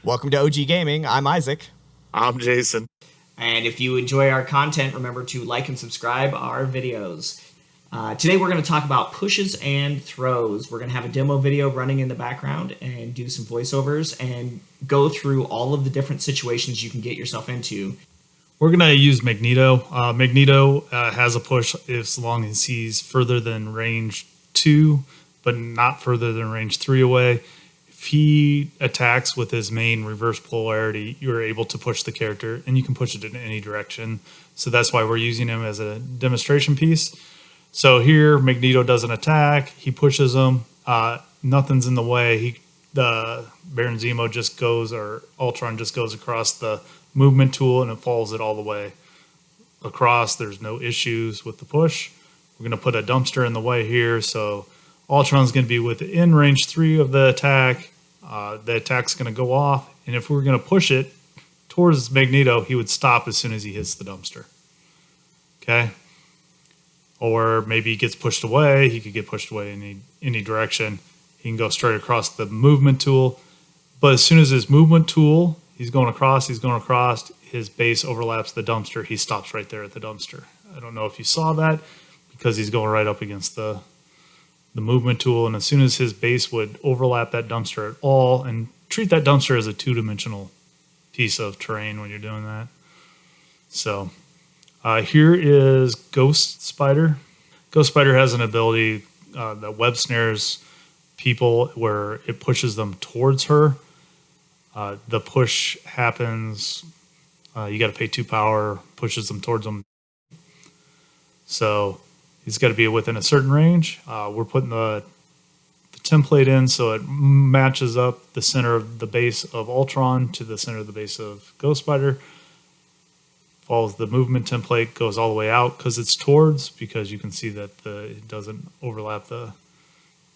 Welcome to OG Gaming. I'm Isaac. I'm Jason. And if you enjoy our content, remember to like and subscribe our videos. Today we're going to talk about pushes and throws. We're going to have a demo video running in the background and do some voiceovers and go through all of the different situations you can get yourself into. We're going to use Magneto. Magneto has a push as long as he's further than range 2, but not further than range 3 away. If he attacks with his main reverse polarity, you're able to push the character, and you can push it in any direction. So that's why we're using him as a demonstration piece. So here, Magneto does an attack. He pushes him. Nothing's in the way. The Baron Zemo just goes, or Ultron just goes across the movement tool, and it follows it all the way across. There's no issues with the push. We're going to put a dumpster in the way here, so Ultron's going to be within range 3 of the attack. The attack's going to go off, and if we're going to push it towards Magneto, he would stop as soon as he hits the dumpster. Okay? Or maybe he gets pushed away. He could get pushed away in any direction. He can go straight across the movement tool. But as soon as his movement tool, he's going across, his base overlaps the dumpster. He stops right there at the dumpster. I don't know if you saw that because he's going right up against the movement tool. And as soon as his base would overlap that dumpster at all, and treat that dumpster as a 2-dimensional piece of terrain when you're doing that. So here is Ghost Spider. Ghost Spider has an ability that web snares people where it pushes them towards her. The push happens, you got to pay 2 power, pushes them towards them. So he's got to be within a certain range. We're putting the template in so it matches up the center of the base of Ultron to the center of the base of Ghost Spider. Follows the movement template, goes all the way out because it's towards, because you can see that it doesn't overlap the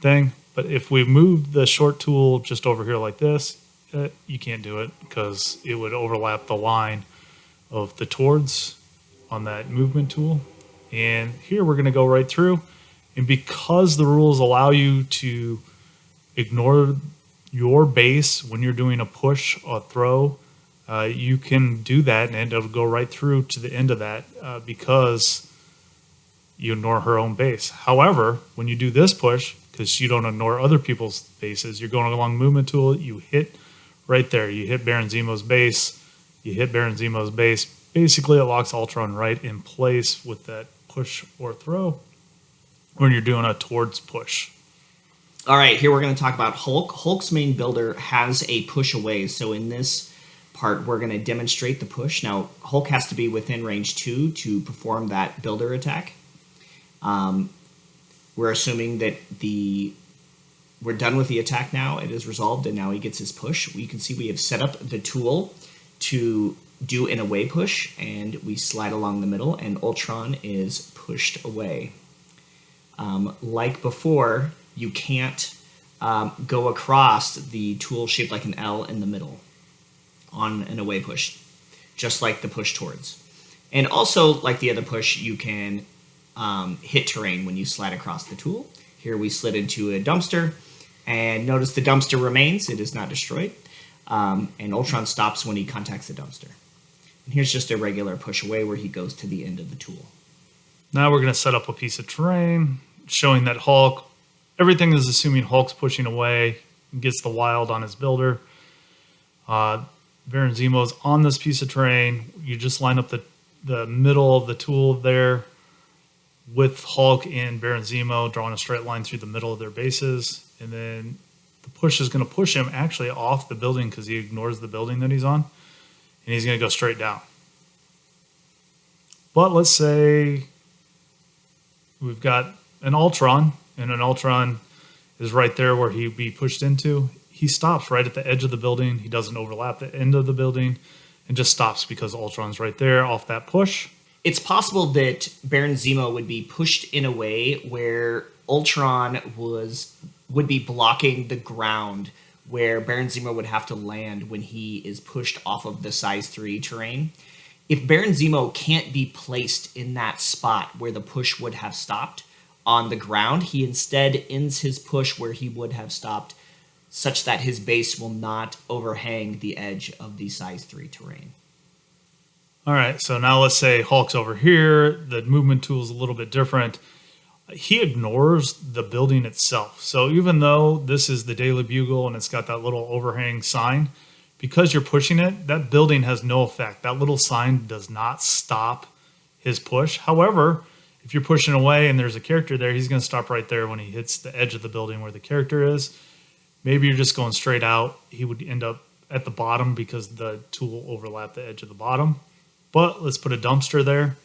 thing. But if we move the short tool just over here like this, you can't do it because it would overlap the line of the towards on that movement tool. And here we're going to go right through. And because the rules allow you to ignore your base when you're doing a push or throw, you can do that and it'll go right through to the end of that because you ignore her own base. However, when you do this push, because you don't ignore other people's bases, you're going along movement tool, you hit right there. You hit Baron Zemo's base. Basically, it locks Ultron right in place with that push or throw when you're doing a towards push. All right, here we're going to talk about Hulk. Hulk's main builder has a push away, so in this part, we're going to demonstrate the push. Now, Hulk has to be within range 2 to perform that builder attack. We're assuming that we're done with the attack now. It is resolved, and now he gets his push. You can see we have set up the tool to do an away push, and we slide along the middle, and Ultron is pushed away. Like before, you can't go across the tool shaped like an L in the middle on an away push, just like the push towards. And also, like the other push, you can hit terrain when you slide across the tool. Here we slid into a dumpster, and notice the dumpster remains. It is not destroyed. And Ultron stops when he contacts the dumpster. And here's just a regular push away where he goes to the end of the tool. Now we're going to set up a piece of terrain showing that Hulk, everything is assuming Hulk's pushing away, gets the wild on his builder. Baron Zemo's on this piece of terrain. You just line up the middle of the tool there with Hulk and Baron Zemo drawing a straight line through the middle of their bases. And then the push is going to push him actually off the building because he ignores the building that he's on. And he's going to go straight down. But let's say we've got an Ultron, and an Ultron is right there where he'd be pushed into. He stops right at the edge of the building. He doesn't overlap the end of the building and just stops because Ultron's right there off that push. It's possible that Baron Zemo would be pushed in a way where Ultron would be blocking the ground where Baron Zemo would have to land when he is pushed off of the size 3 terrain. If Baron Zemo can't be placed in that spot where the push would have stopped on the ground, he instead ends his push where he would have stopped such that his base will not overhang the edge of the size 3 terrain. All right, so now let's say Hulk's over here. The movement tool is a little bit different. He ignores the building itself. So even though this is the Daily Bugle and it's got that little overhang sign, because you're pushing it, that building has no effect. That little sign does not stop his push. However, if you're pushing away and there's a character there, he's going to stop right there when he hits the edge of the building where the character is. Maybe you're just going straight out. He would end up at the bottom because the tool overlapped the edge of the bottom. But let's put a dumpster there.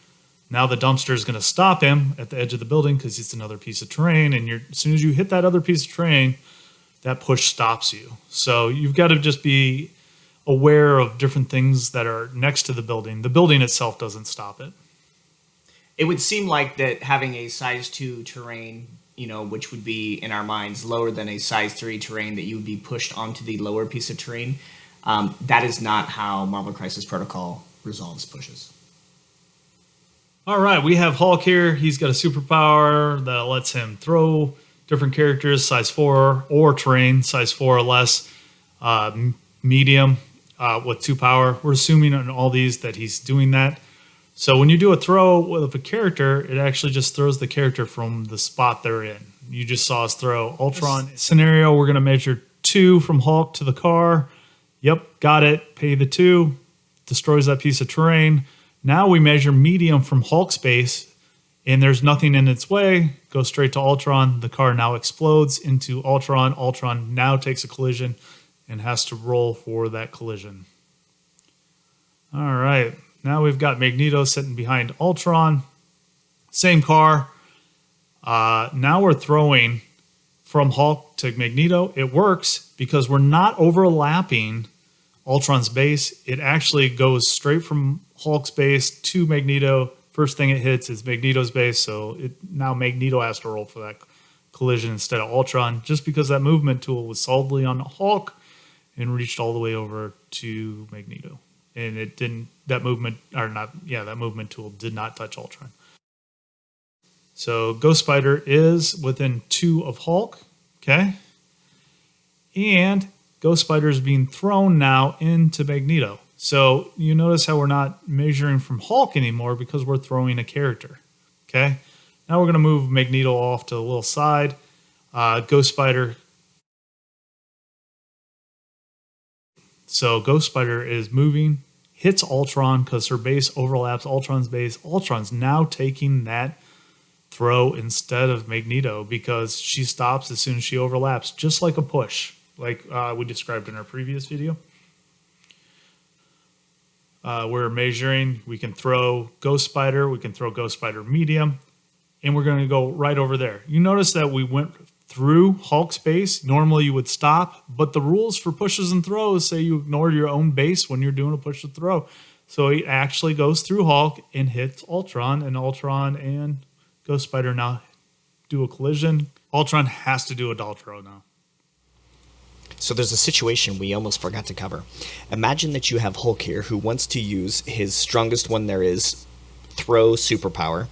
Now the dumpster is going to stop him at the edge of the building because it's another piece of terrain. And as soon as you hit that other piece of terrain, that push stops you. So you've got to just be aware of different things that are next to the building. The building itself doesn't stop it. It would seem like that having a size 2 terrain, which would be in our minds lower than a size 3 terrain, that you would be pushed onto the lower piece of terrain. That is not how Marvel Crisis Protocol resolves pushes. All right, we have Hulk here. He's got a superpower that lets him throw different characters, size 4, or terrain, size 4 or less, medium, with 2 power. We're assuming on all these that he's doing that. So when you do a throw with a character, it actually just throws the character from the spot they're in. You just saw us throw Ultron. Scenario, we're going to measure 2 from Hulk to the car. Yep, got it. Pay the 2. Destroys that piece of terrain. Now we measure medium from Hulk's base, and there's nothing in its way. Goes straight to Ultron. The car now explodes into Ultron. Ultron now takes a collision and has to roll for that collision. All right. Now we've got Magneto sitting behind Ultron. Same car. Now we're throwing from Hulk to Magneto. It works because we're not overlapping Ultron's base. It actually goes straight from Hulk's base to Magneto. First thing it hits is Magneto's base, so now Magneto has to roll for that collision instead of Ultron, just because that movement tool was solidly on Hulk and reached all the way over to Magneto. And it didn't, that movement tool did not touch Ultron. So Ghost Spider is within 2 of Hulk, okay? And Ghost Spider is being thrown now into Magneto. So you notice how we're not measuring from Hulk anymore because we're throwing a character, okay? Now we're going to move Magneto off to the little side. Ghost Spider. So Ghost Spider is moving, hits Ultron because her base overlaps Ultron's base. Ultron's now taking that throw instead of Magneto because she stops as soon as she overlaps, just like a push, like we described in our previous video. We're measuring. We can throw Ghost Spider. We can throw Ghost Spider medium. And we're going to go right over there. You notice that we went through Hulk's base. Normally you would stop, but the rules for pushes and throws say you ignore your own base when you're doing a push and throw. So he actually goes through Hulk and hits Ultron, and Ultron and Ghost Spider now do a collision. Ultron has to do a dodge throw now. So there's a situation we almost forgot to cover. Imagine that you have Hulk here who wants to use his strongest one there is, throw superpower,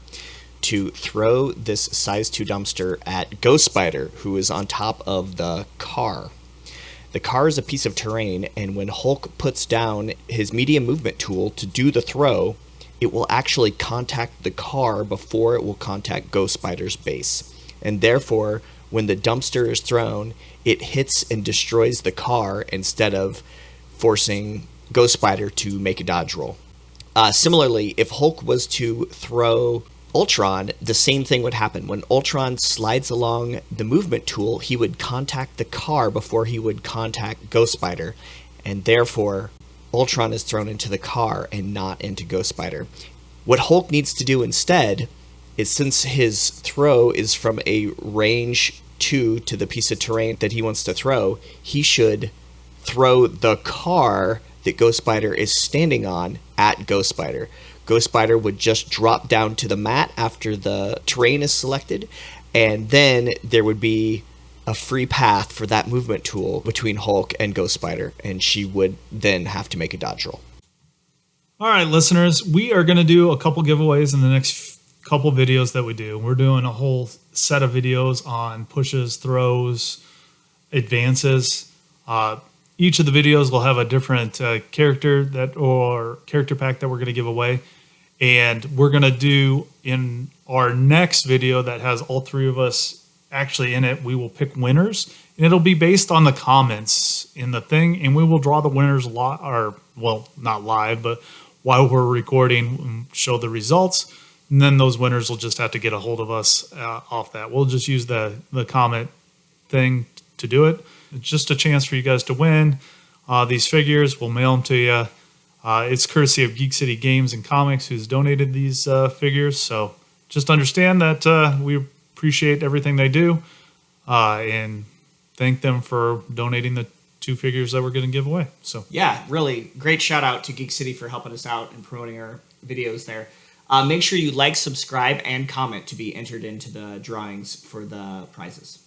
to throw this size 2 dumpster at Ghost Spider, who is on top of the car. The car is a piece of terrain, and when Hulk puts down his medium movement tool to do the throw, it will actually contact the car before it will contact Ghost Spider's base. And therefore, when the dumpster is thrown, it hits and destroys the car instead of forcing Ghost Spider to make a dodge roll. Similarly, if Hulk was to throw Ultron, the same thing would happen. When Ultron slides along the movement tool, he would contact the car before he would contact Ghost Spider, and therefore Ultron is thrown into the car and not into Ghost Spider. What Hulk needs to do instead is, since his throw is from a range 2 to the piece of terrain that he wants to throw, he should throw the car that Ghost Spider is standing on at Ghost Spider. Ghost Spider would just drop down to the mat after the terrain is selected, and then there would be a free path for that movement tool between Hulk and Ghost Spider, and she would then have to make a dodge roll. All right, listeners, we are going to do a couple giveaways in the next couple videos that we do. We're doing a whole set of videos on pushes, throws, advances. Each of the videos will have a different character pack that we're going to give away. And we're going to do in our next video that has all three of us actually in it, we will pick winners. And it'll be based on the comments in the thing. And we will draw the winners not live, but while we're recording, show the results. And then those winners will just have to get a hold of us off that. We'll just use the comment thing to do it. It's just a chance for you guys to win these figures. We'll mail them to you. It's courtesy of Geek City Games and Comics, who's donated these figures. So just understand that we appreciate everything they do and thank them for donating the 2 figures that we're going to give away. So yeah, really great shout out to Geek City for helping us out and promoting our videos there. Make sure you like, subscribe, and comment to be entered into the drawings for the prizes.